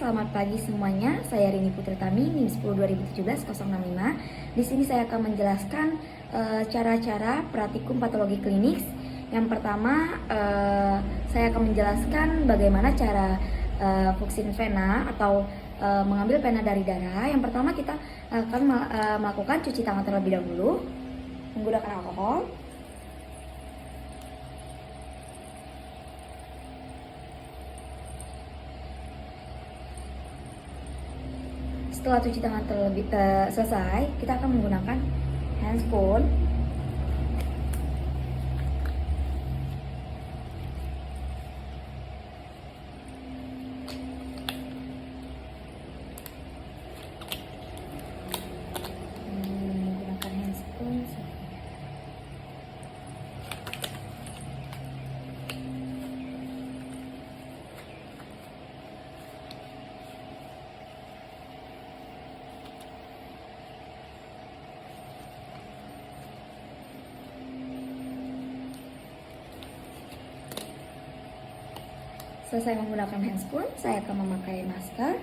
Selamat pagi semuanya, saya Rini Putri Tami, NIM 10 2017-065. Di sini saya akan menjelaskan cara-cara praktikum patologi klinis. Yang pertama, saya akan menjelaskan bagaimana cara fuksin vena atau mengambil pena dari darah. Yang pertama kita akan melakukan cuci tangan terlebih dahulu menggunakan alkohol. Setelah cuci tangan selesai, kita akan menggunakan handspoon. Menggunakan handspoon. Selesai menggunakan handspoon, saya akan memakai masker.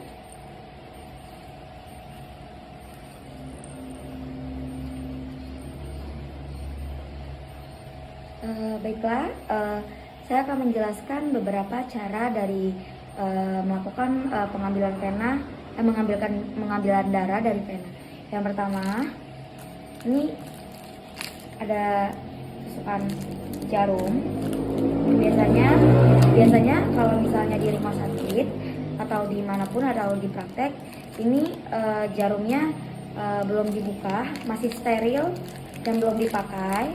Baiklah, saya akan menjelaskan beberapa cara dari melakukan pengambilan darah dari pena. Yang pertama, ini ada tusukan jarum. Biasanya kalau misalnya di rumah sakit atau dimanapun atau di praktek, ini jarumnya belum dibuka, masih steril dan belum dipakai.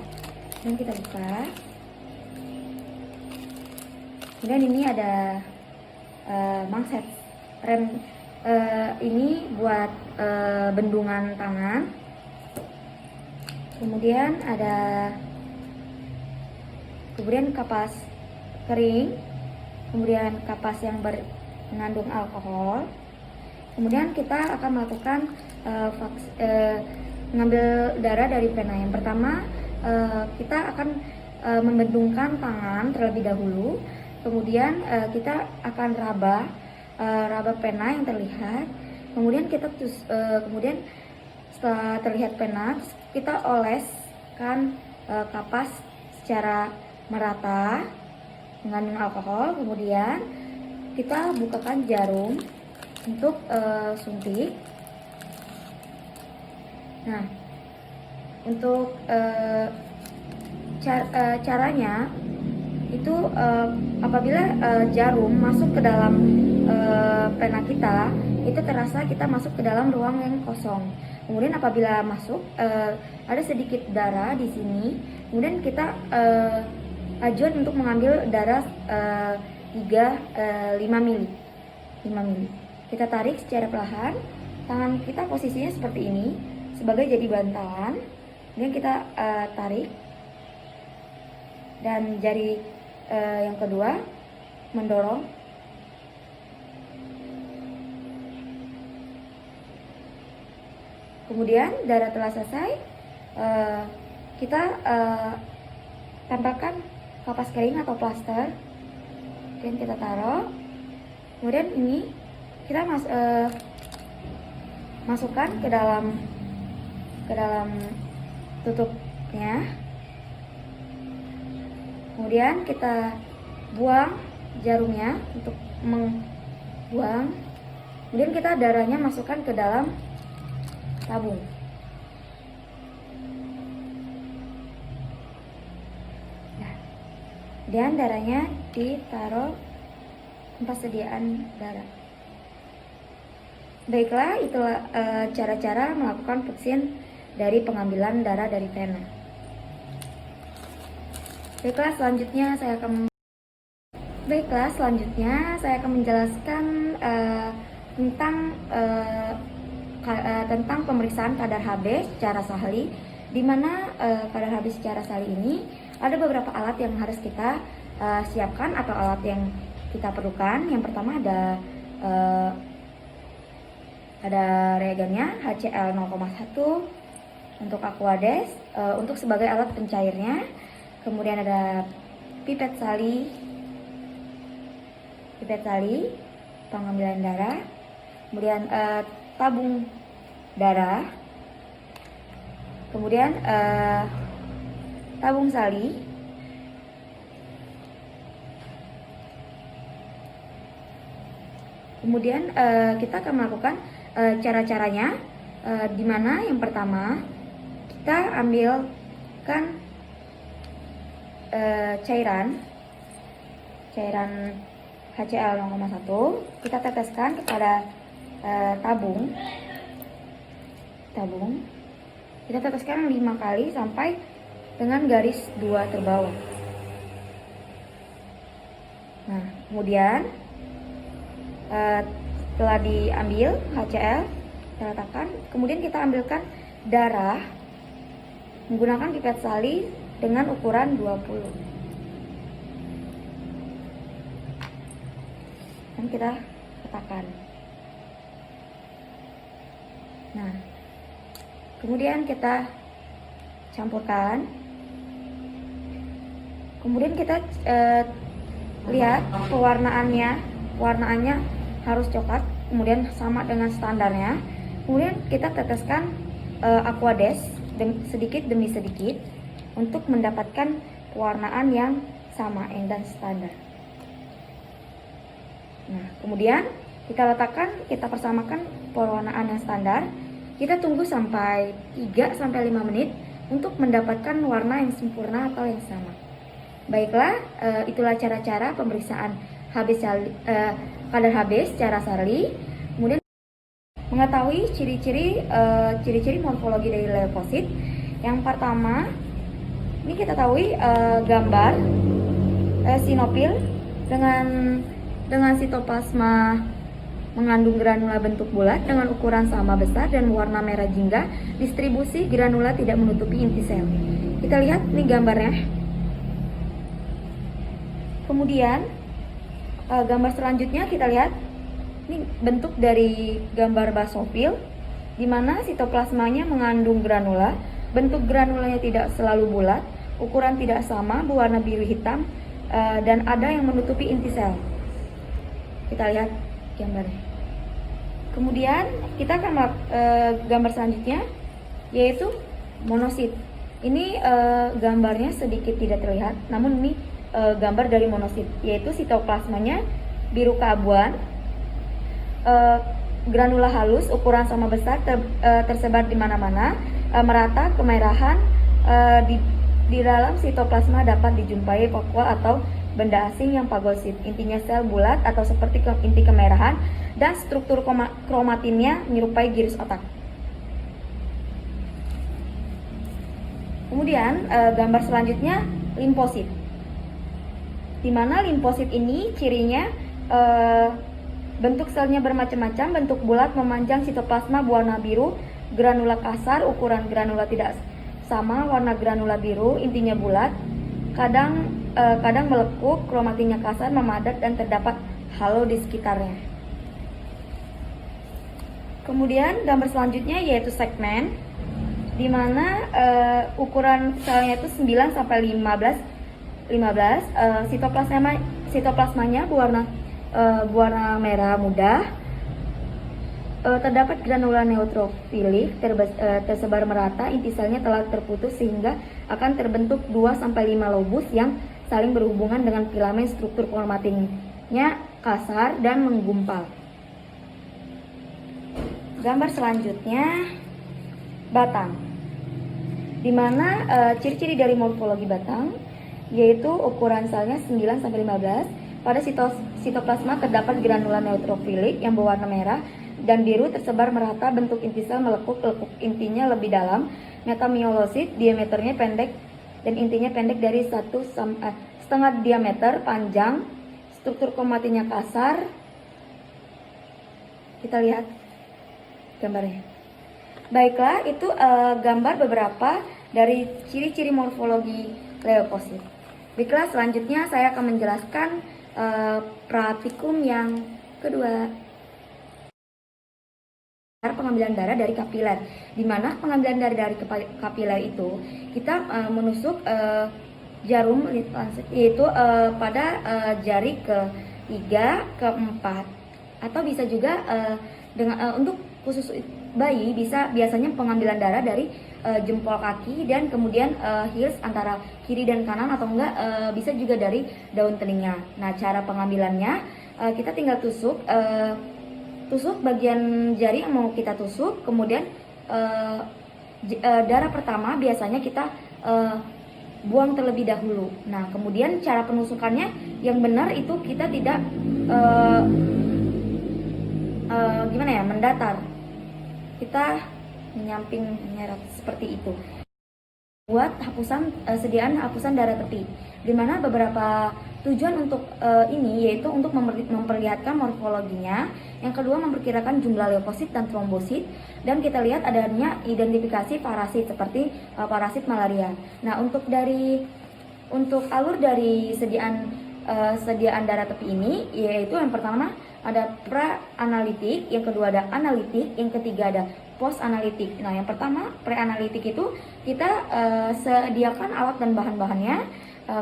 Ini kita buka. Kemudian ini ada mangset rem, ini buat bendungan tangan. Kemudian kapas kering, kemudian kapas yang mengandung alkohol. Kemudian kita akan melakukan mengambil darah dari pena. Yang pertama, kita akan membendungkan tangan terlebih dahulu. Kemudian kita akan raba pena yang terlihat. Kemudian kemudian setelah terlihat pena, kita oleskan kapas secara merata mengandung alkohol. Kemudian kita bukakan jarum untuk suntik. Nah, untuk caranya itu apabila jarum masuk ke dalam pena kita, itu terasa kita masuk ke dalam ruang yang kosong. Kemudian apabila masuk ada sedikit darah di sini, kemudian kita ajuan untuk mengambil darah 5 mili. Kita tarik secara perlahan. Tangan kita posisinya seperti ini sebagai jadi bantalan. Kemudian kita tarik, dan jari yang kedua mendorong. Kemudian darah telah selesai, kita tempelkan kapas kering atau plaster. Kemudian kita taruh. Kemudian ini kita masukkan ke dalam tutupnya. Kemudian kita buang jarumnya untuk membuang. Kemudian kita darahnya masukkan ke dalam tabung. Nah, dan darahnya ditaruh tempat sediaan darah. Baiklah, itulah cara-cara melakukan vaksin dari pengambilan darah dari pena. Baiklah, selanjutnya saya akan menjelaskan tentang pemeriksaan kadar Hb secara sahli, di mana kadar Hb secara sahli ini ada beberapa alat yang harus kita siapkan atau alat yang kita perlukan. Yang pertama ada reagennya HCl 0,1 untuk Aquades untuk sebagai alat pencairnya. Kemudian ada pipet sali pengambilan darah. kemudian tabung darah, kemudian tabung sali, kemudian kita akan melakukan cara-caranya, di mana yang pertama kita ambilkan cairan HCl 0,1, kita teteskan kepada tabung. Kita teteskan 5 kali sampai dengan garis 2 terbawah. Nah, kemudian setelah diambil HCl, kita letakkan, kemudian kita ambilkan darah menggunakan pipet sali dengan ukuran 20. Dan kita letakkan. Nah, kemudian kita campurkan. Kemudian kita lihat warnaannya harus coklat, kemudian sama dengan standarnya. Kemudian kita teteskan Aquades sedikit demi sedikit untuk mendapatkan pewarnaan yang sama dan standar. Nah, kemudian kita persamakan pewarnaan yang standar. Kita tunggu sampai 3-5 menit untuk mendapatkan warna yang sempurna atau yang sama. Baiklah, itulah cara-cara pemeriksaan kadar Hb secara Sarli. Kemudian mengetahui ciri-ciri morfologi dari leukosit. Yang pertama, ini kita tahu gambar sinopil dengan sitoplasma mengandung granula bentuk bulat dengan ukuran sama besar dan warna merah jingga. Distribusi granula tidak menutupi inti sel. Kita lihat ini gambarnya. Kemudian gambar selanjutnya kita lihat ini bentuk dari gambar basofil, di mana sitoplasmanya mengandung granula. Bentuk granulanya tidak selalu bulat, ukuran tidak sama, berwarna biru hitam, dan ada yang menutupi inti sel. Kita lihat gambarnya. Kemudian kita akan gambar selanjutnya, yaitu monosit. Ini gambarnya sedikit tidak terlihat, namun ini gambar dari monosit, yaitu sitoplasmanya biru keabuan, granula halus ukuran sama besar, tersebar di mana-mana, merata kemerahan. Di dalam sitoplasma dapat dijumpai vakuol atau benda asing yang pagosit. Intinya sel bulat atau seperti inti kemerahan, dan struktur kromatinnya menyerupai giris otak. Kemudian gambar selanjutnya limfosit, di mana limfosit ini cirinya bentuk selnya bermacam-macam, bentuk bulat memanjang, sitoplasma berwarna biru, granula kasar, ukuran granula tidak sama, warna granula biru, intinya bulat, kadang melekuk, kromatinnya kasar, memadat, dan terdapat halo di sekitarnya. Kemudian gambar selanjutnya yaitu segmen, di mana ukuran selnya itu 9 sampai 15. Sitoplasmanya berwarna merah muda. Terdapat granula neutrofilik tersebar merata, inti selnya telah terputus sehingga akan terbentuk 2 sampai 5 lobus yang saling berhubungan dengan filamen. Struktur kromatinnya kasar dan menggumpal. Gambar selanjutnya batang, di mana ciri-ciri dari morfologi batang yaitu ukuran selnya 9 sampai 15. Pada sitoplasma terdapat granula neutrofilik yang berwarna merah dan biru tersebar merata, bentuk inti sel melekuk intinya lebih dalam. Metamyolosit, diameternya pendek dan intinya pendek dari 1,5 diameter, panjang. Struktur kromatinnya kasar. Kita lihat gambarnya. Baiklah, itu gambar beberapa dari ciri-ciri morfologi leukosit. Baiklah, selanjutnya saya akan menjelaskan praktikum yang kedua, pengambilan darah dari kapiler. Di mana pengambilan darah dari kapiler itu kita menusuk jarum yaitu pada jari ke-3, ke-4 Atau bisa juga untuk khusus bayi biasanya pengambilan darah dari jempol kaki dan kemudian heels antara kiri dan kanan, atau enggak bisa juga dari daun telinga. Nah, cara pengambilannya kita tinggal tusuk bagian jari yang mau kita tusuk, kemudian darah pertama biasanya kita buang terlebih dahulu. Nah, kemudian cara penusukannya yang benar itu kita tidak mendatar, kita menyamping menyeret seperti itu. Buat sediaan hapusan darah tepi, dimana beberapa tujuan untuk ini yaitu untuk memperlihatkan morfologinya, yang kedua memperkirakan jumlah leukosit dan trombosit, dan kita lihat adanya identifikasi parasit seperti parasit malaria. Nah, untuk alur dari sediaan darah tepi ini, yaitu yang pertama ada pre-analitik, yang kedua ada analitik, yang ketiga ada post-analitik. Nah, yang pertama pre-analitik itu kita sediakan alat dan bahan-bahannya,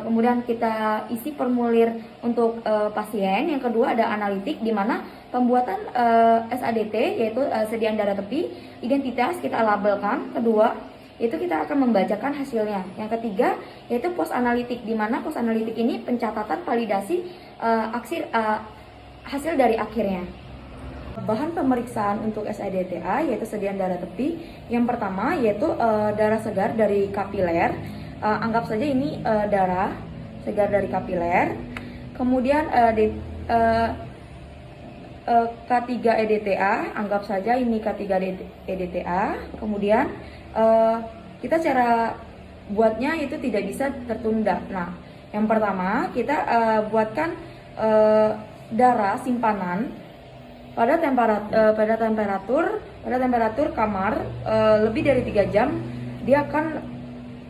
kemudian kita isi formulir untuk pasien. Yang kedua ada analitik, di mana pembuatan SADT yaitu sediaan darah tepi, identitas kita labelkan. Kedua itu kita akan membacakan hasilnya. Yang ketiga yaitu post analitik, di mana post analitik ini pencatatan validasi hasil dari akhirnya. Bahan pemeriksaan untuk SADTA yaitu sediaan darah tepi, yang pertama yaitu darah segar dari kapiler. Anggap saja ini darah segar dari kapiler. Kemudian K3 EDTA, anggap saja ini K3 EDTA. Kemudian kita cara buatnya itu tidak bisa tertunda. Nah, yang pertama kita buatkan darah simpanan pada temperatur kamar lebih dari 3 jam. Dia akan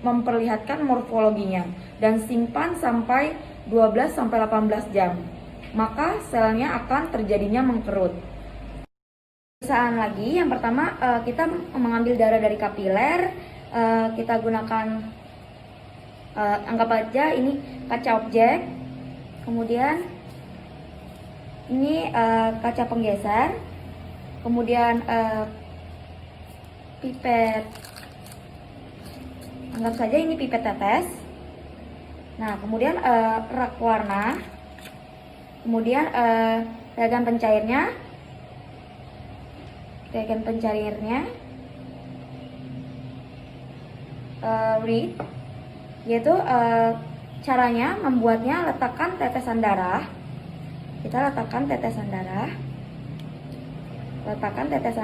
memperlihatkan morfologinya dan simpan sampai 12-18 jam. Maka selnya akan terjadinya mengkerut. Pemeriksaan lagi, yang pertama kita mengambil darah dari kapiler. Kita gunakan anggap aja ini kaca objek, kemudian ini kaca penggeser, kemudian pipet, anggap saja ini pipet tetes. Nah, kemudian rak warna, kemudian reagen pencairnya, read, yaitu caranya membuatnya letakkan tetesan darah. Kita letakkan tetesan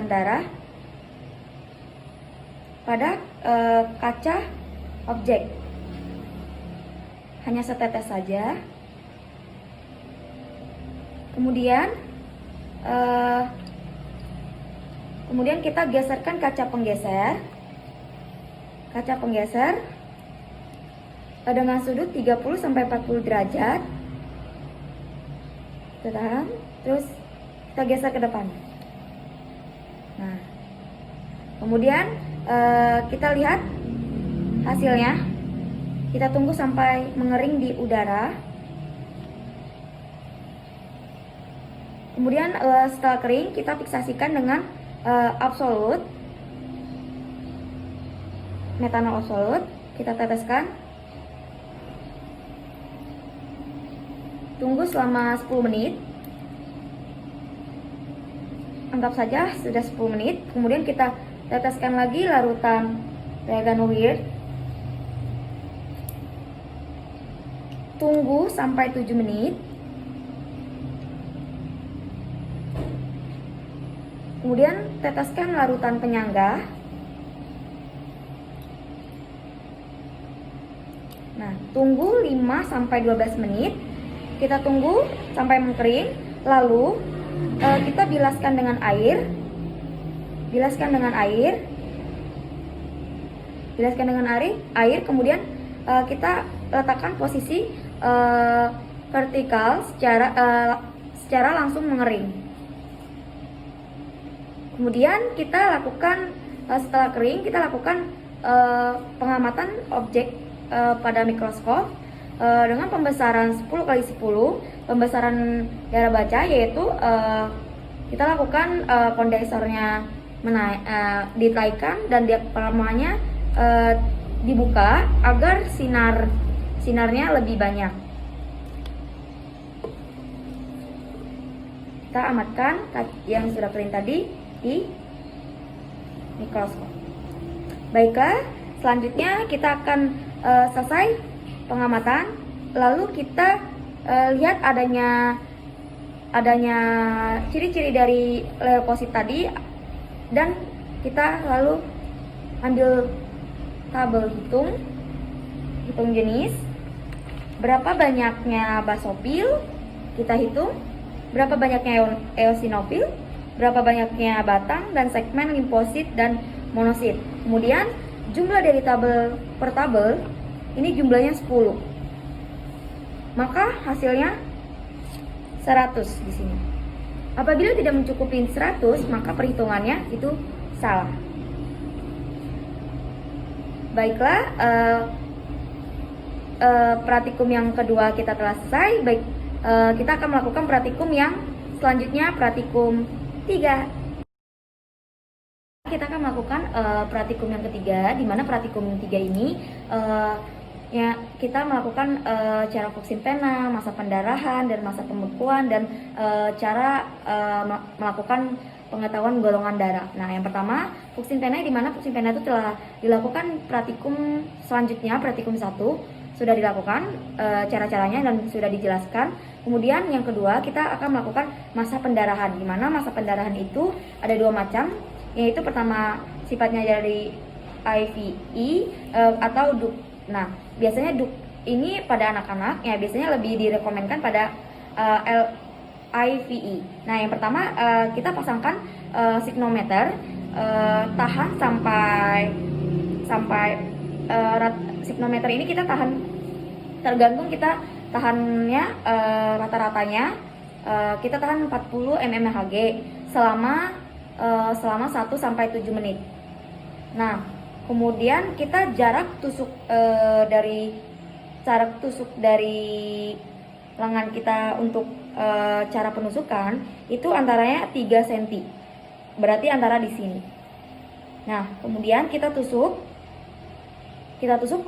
darah pada kaca objek, hanya setetes saja. Kemudian kita geserkan kaca penggeser dengan sudut 30-40 derajat. Terus kita geser ke depan. Nah, kemudian kita lihat hasilnya. Kita tunggu sampai mengering di udara. Kemudian setelah kering, kita fiksasikan dengan metanol absolut. Kita teteskan. Tunggu selama 10 menit. Anggap saja sudah 10 menit. Kemudian kita teteskan lagi larutan reagenoir. Tunggu sampai 7 menit. Kemudian teteskan larutan penyangga. Nah, tunggu 5-12 menit. Kita tunggu sampai mengkering, lalu kita bilaskan dengan air. Kemudian kita letakkan posisi vertikal secara langsung mengering. Kemudian kita lakukan setelah kering, kita lakukan pengamatan objek pada mikroskop dengan pembesaran 10x10, pembesaran darah baca yaitu kita lakukan kondensornya ditaikkan dan diafragmanya dibuka agar sinarnya lebih banyak. Kita amatkan yang sudah kering tadi di mikroskop. Baiklah, selanjutnya kita akan selesai pengamatan, lalu kita lihat adanya ciri-ciri dari leukosit tadi, dan kita lalu ambil tabel hitung jenis, berapa banyaknya basofil, kita hitung berapa banyaknya eosinofil, berapa banyaknya batang dan segmen limfosit dan monosit. Kemudian jumlah dari tabel per tabel ini jumlahnya 10. Maka hasilnya 100 di sini. Apabila tidak mencukupi 100, maka perhitungannya itu salah. Baiklah, praktikum yang kedua kita telah selesai. Kita akan melakukan praktikum yang selanjutnya, praktikum 3. Kita akan melakukan praktikum yang ketiga, di mana praktikum 3 ini kita melakukan cara fungsin pena, masa pendarahan dan masa pembekuan, dan cara melakukan pengetahuan golongan darah. Nah, yang pertama fungsin pena, di mana fungsin pena itu telah dilakukan praktikum selanjutnya, praktikum 1 sudah dilakukan cara-caranya dan sudah dijelaskan. Kemudian yang kedua kita akan melakukan masa pendarahan, di mana masa pendarahan itu ada 2 macam, yaitu pertama sifatnya dari IVE atau DUC. Nah, biasanya DUC ini pada anak-anak ya biasanya lebih direkomendkan pada IVE. Nah, yang pertama kita pasangkan signometer, tahan sampai signometer ini kita tahan, tergantung kita tahannya rata-ratanya kita tahan 40 mmHg selama 1 sampai 7 menit. Nah, kemudian kita jarak tusuk dari lengan kita untuk cara penusukan itu antaranya 3 cm. Berarti antara di sini. Nah, kemudian kita tusuk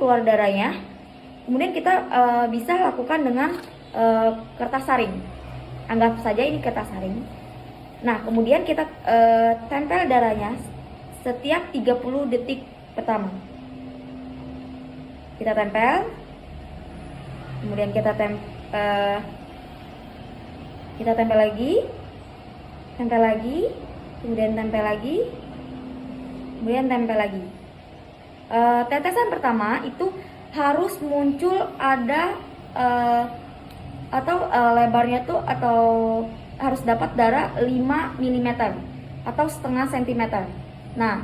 keluar darahnya. Kemudian kita bisa lakukan dengan kertas saring. Anggap saja ini kertas saring. Nah, kemudian kita tempel darahnya setiap 30 detik pertama. Kita tempel. Kemudian kita tempel lagi. Kemudian tempel lagi. Kemudian tempel lagi. Tetesan pertama itu harus muncul ada lebarnya tuh atau harus dapat darah 5 mm atau setengah cm. Nah,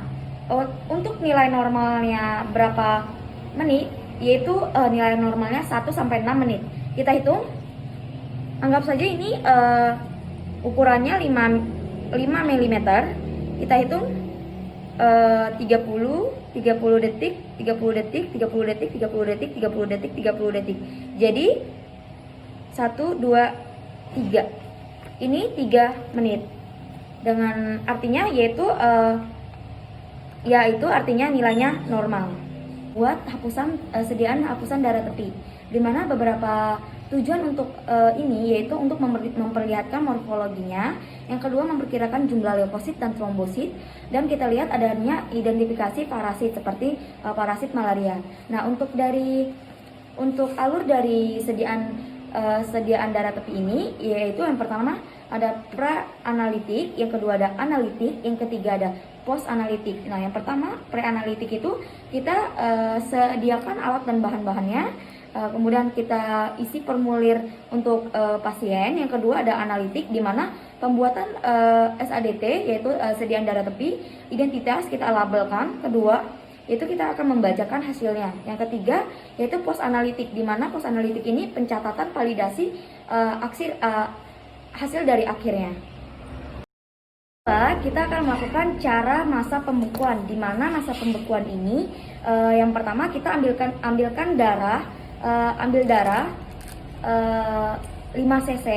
untuk nilai normalnya berapa menit, yaitu nilai normalnya 1 sampai 6 menit. Kita hitung. Anggap saja ini ukurannya 5 mm. Kita hitung 30 detik, 30 detik, 30 detik, 30 detik, 30 detik, 30 detik. Jadi 1, 2, 3. Ini 3 menit. Dengan artinya yaitu artinya nilainya normal. Buat sediaan hapusan darah tepi, dimana beberapa tujuan untuk ini yaitu untuk memperlihatkan morfologinya, yang kedua memperkirakan jumlah leukosit dan trombosit, dan kita lihat adanya identifikasi parasit seperti parasit malaria. Nah, untuk alur dari sediaan darah tepi ini, yaitu yang pertama ada pre-analitik, yang kedua ada analitik, yang ketiga ada post-analitik. Nah, yang pertama pre-analitik itu kita sediakan alat dan bahan-bahannya, kemudian kita isi formulir untuk pasien. Yang kedua ada analitik, di mana pembuatan SADT yaitu sediaan darah tepi, identitas kita labelkan. Kedua yaitu kita akan membacakan hasilnya. Yang ketiga yaitu post analitik, di mana post analitik ini pencatatan validasi hasil dari akhirnya. Kita akan melakukan cara masa pembekuan, di mana masa pembekuan ini yang pertama kita ambil darah 5 cc,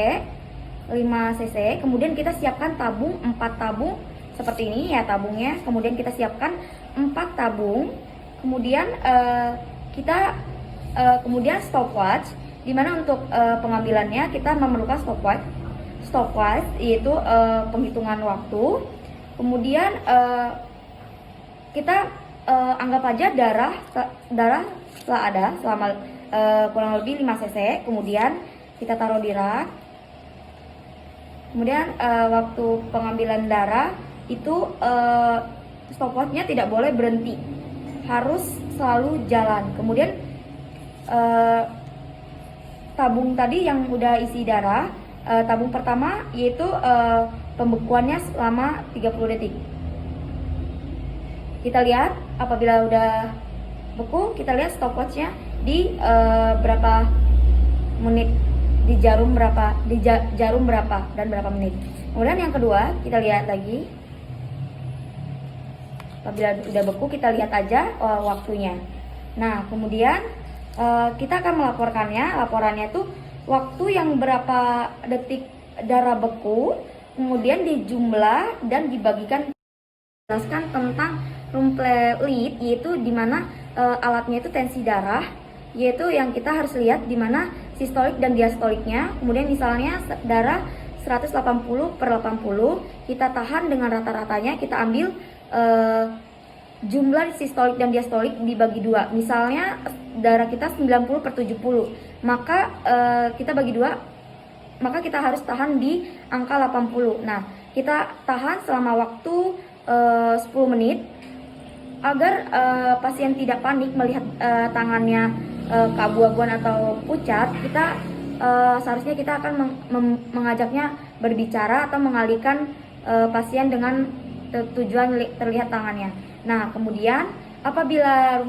5 cc. Kemudian kita siapkan tabung 4 tabung seperti ini ya tabungnya. Kemudian kita siapkan 4 tabung. Kemudian kemudian stopwatch, dimana untuk pengambilannya kita memerlukan stopwatch yaitu penghitungan waktu. Kemudian kita anggap aja darah telah ada selama kurang lebih 5 cc. Kemudian kita taruh di rak. Kemudian waktu pengambilan darah itu stopwatchnya tidak boleh berhenti, harus selalu jalan. Kemudian tabung tadi yang udah isi darah, tabung pertama yaitu pembekuannya selama 30 detik. Kita lihat apabila udah beku, kita lihat stopwatchnya di berapa menit, di jarum berapa dan berapa menit. Kemudian yang kedua kita lihat lagi, apabila udah beku kita lihat aja waktunya. Nah kemudian kita akan melaporkannya. Laporannya itu waktu yang berapa detik darah beku, kemudian dijumlah dan dibagikan. Jelaskan tentang rumple lead, yaitu dimana alatnya itu tensi darah, yaitu yang kita harus lihat dimana sistolik dan diastoliknya. Kemudian misalnya darah 180/80, kita tahan dengan rata-ratanya, kita ambil jumlah sistolik dan diastolik dibagi 2. Misalnya darah kita 90/70, maka kita bagi 2, maka kita harus tahan di angka 80. Nah kita tahan selama waktu 10 menit agar pasien tidak panik melihat tangannya keabu-abuan atau pucat. Kita seharusnya kita akan mengajaknya berbicara atau mengalihkan pasien dengan tujuan terlihat tangannya. Nah kemudian apabila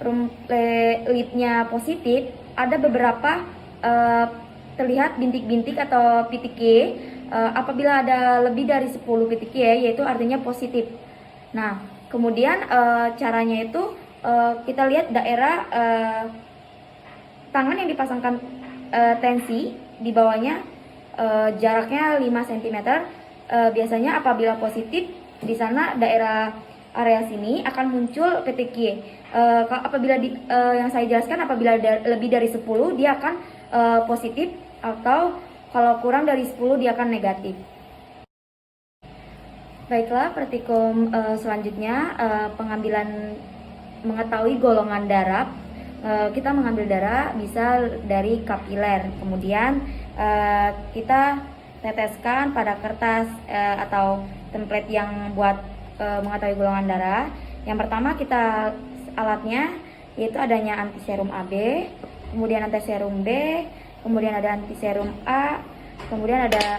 rumple leadnya positif, ada beberapa terlihat bintik-bintik atau PTK. Apabila ada lebih dari 10 PTK yaitu artinya positif. Nah kemudian caranya itu kita lihat daerah tangan yang dipasangkan tensi di bawahnya, jaraknya 5 cm. Biasanya apabila positif, di sana daerah area sini akan muncul PTK. Apabila yang saya jelaskan, apabila lebih dari 10 dia akan positif, atau kalau kurang dari 10 dia akan negatif. Baiklah, praktikum selanjutnya pengambilan mengetahui golongan darah. Kita mengambil darah bisa dari kapiler. Kemudian kita teteskan pada kertas atau template yang buat mengetahui golongan darah. Yang pertama kita alatnya yaitu adanya antiserum AB, kemudian antiserum B, kemudian ada antiserum A, kemudian ada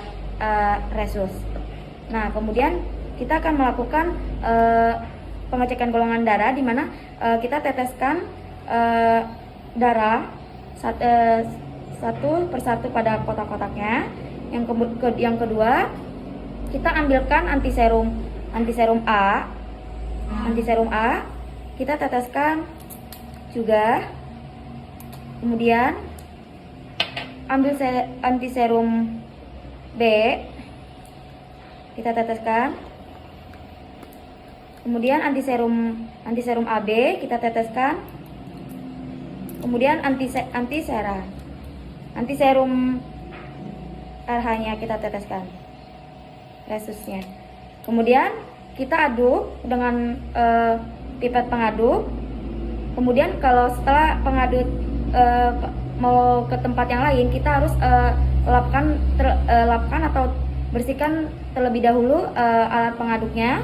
resus. Nah kemudian kita akan melakukan pengecekan golongan darah, di mana kita teteskan darah satu persatu pada kotak-kotaknya. Yang kedua kita ambilkan antiserum A, kita teteskan juga. Kemudian ambil antiserum B, kita teteskan. Kemudian antiserum AB kita teteskan. Kemudian antiserum RH-nya kita teteskan, resusnya. Kemudian kita aduk dengan pipet pengaduk. Kemudian kalau setelah pengaduk mau ke tempat yang lain, kita harus lapkan atau bersihkan terlebih dahulu alat pengaduknya.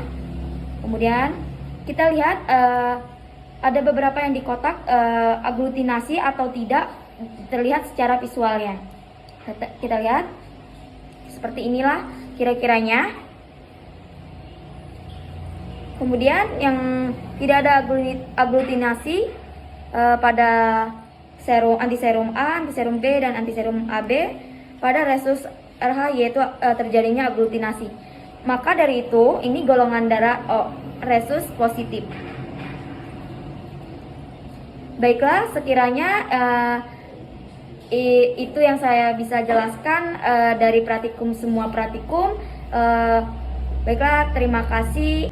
Kemudian kita lihat ada beberapa yang di kotak aglutinasi atau tidak terlihat secara visualnya. Kita lihat seperti inilah kira-kiranya. Kemudian yang tidak ada aglutinasi pada antiserum A, antiserum B, dan antiserum AB, pada resus RH yaitu terjadinya aglutinasi. Maka dari itu ini golongan darah resus positif. Baiklah, sekiranya Itu yang saya bisa jelaskan dari praktikum, semua praktikum. Baiklah, terima kasih.